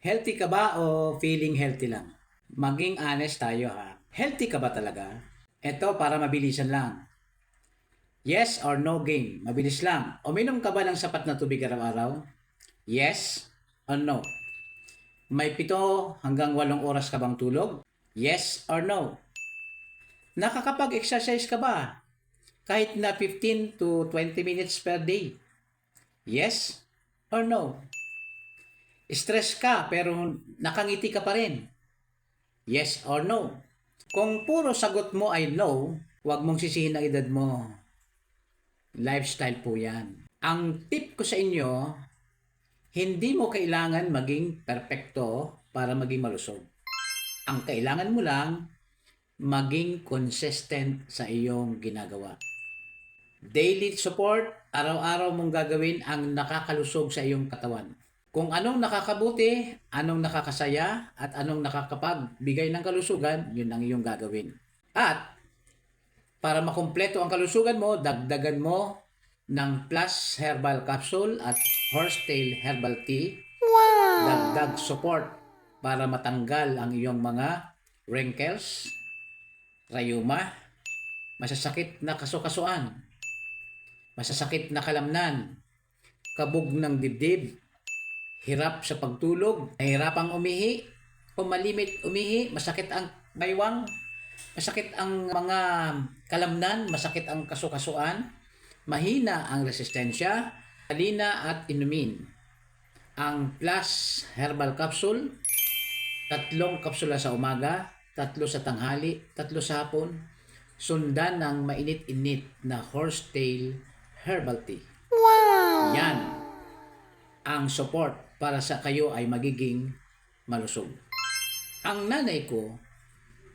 Healthy ka ba o feeling healthy lang? Maging honest tayo ha. Healthy ka ba talaga? Ito para mabilisan lang. Yes or no game. Mabilis lang. Uminom ka ba ng sapat na tubig araw-araw? Yes or no? May 7 hanggang 8 oras ka bang tulog? Yes or no? Nakakapag-exercise ka ba? Kahit na 15 to 20 minutes per day? Yes or no? Stress ka pero nakangiti ka pa rin? Yes or no? Kung puro sagot mo ay no, huwag mong sisihin ang edad mo. Lifestyle po yan. Ang tip ko sa inyo, hindi mo kailangan maging perpekto para maging malusog. Ang kailangan mo lang, maging consistent sa iyong ginagawa. Daily support, araw-araw mong gagawin ang nakakalusog sa iyong katawan. Kung anong nakakabuti, anong nakakasaya, at anong nakakapagbigay ng kalusugan, yun ang iyong gagawin. At para makumpleto ang kalusugan mo, dagdagan mo ng Plus Herbal Capsule at Horsetail Herbal Tea. Wow! Dagdag support para matanggal ang iyong mga wrinkles, rayuma, masasakit na kasukasuan, masasakit na kalamnan, kabog ng dibdib, hirap sa pagtulog, nahirapang umihi, kung malimit umihi, masakit ang baywang, masakit ang mga kalamnan, masakit ang kasukasuan, mahina ang resistensya, halina at inumin. Ang Plus Herbal Capsule, 3 kapsula sa umaga, 3 sa tanghali, 3 sa hapon, sundan ng mainit-init na Horsetail Herbal Tea. Wow! Yan ang support para sa kayo ay magiging malusog. Ang nanay ko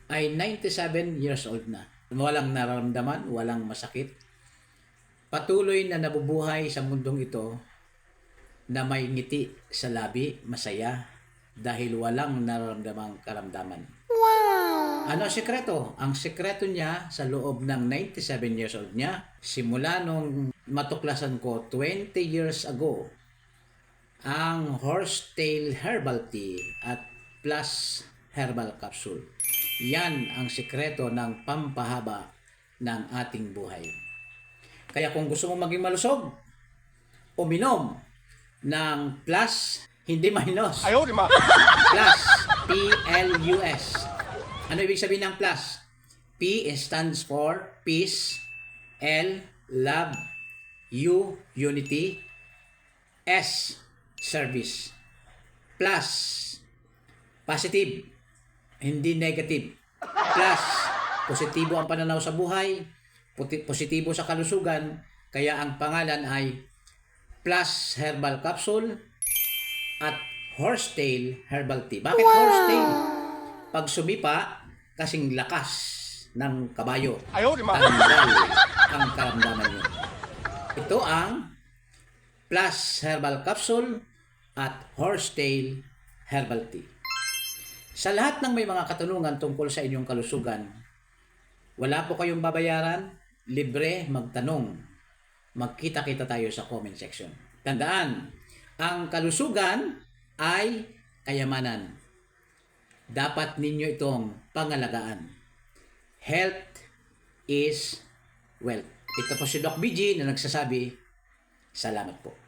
ay 97 years old na. Walang nararamdaman, walang masakit. Patuloy na nabubuhay sa mundong ito na may ngiti sa labi, masaya, dahil walang nararamdamang karamdaman. Wow! Ano ang sekreto? Ang sekreto niya sa loob ng 97 years old niya, simula nung matuklasan ko 20 years ago, ang Horsetail Herbal Tea at Plus Herbal Capsule. Yan ang sekreto ng pampahaba ng ating buhay. Kaya kung gusto mo maging malusog, uminom ng Plus, hindi minus. Ayaw, di ma. Plus, P-L-U-S. Ano ibig sabihin ng Plus? P stands for peace, L, love, U, unity, S, service. Plus, positive, hindi negative. Plus, positibo ang pananaw sa buhay, positibo sa kalusugan, kaya ang pangalan ay Plus Herbal Capsule at Horsetail Herbal Tea. Bakit Horsetail? Pag sumipa, kasing lakas ng kabayo. Tanggal ang karamdaman nyo. Ito ang Plus Herbal Capsule at Horsetail Herbal Tea. Sa lahat ng may mga katanungan tungkol sa inyong kalusugan, wala po kayong babayaran, libre magtanong. Magkita-kita tayo sa comment section. Tandaan, ang kalusugan ay kayamanan. Dapat ninyo itong pangalagaan. Health is wealth. Ito po si Doc BG na nagsasabi, salamat po.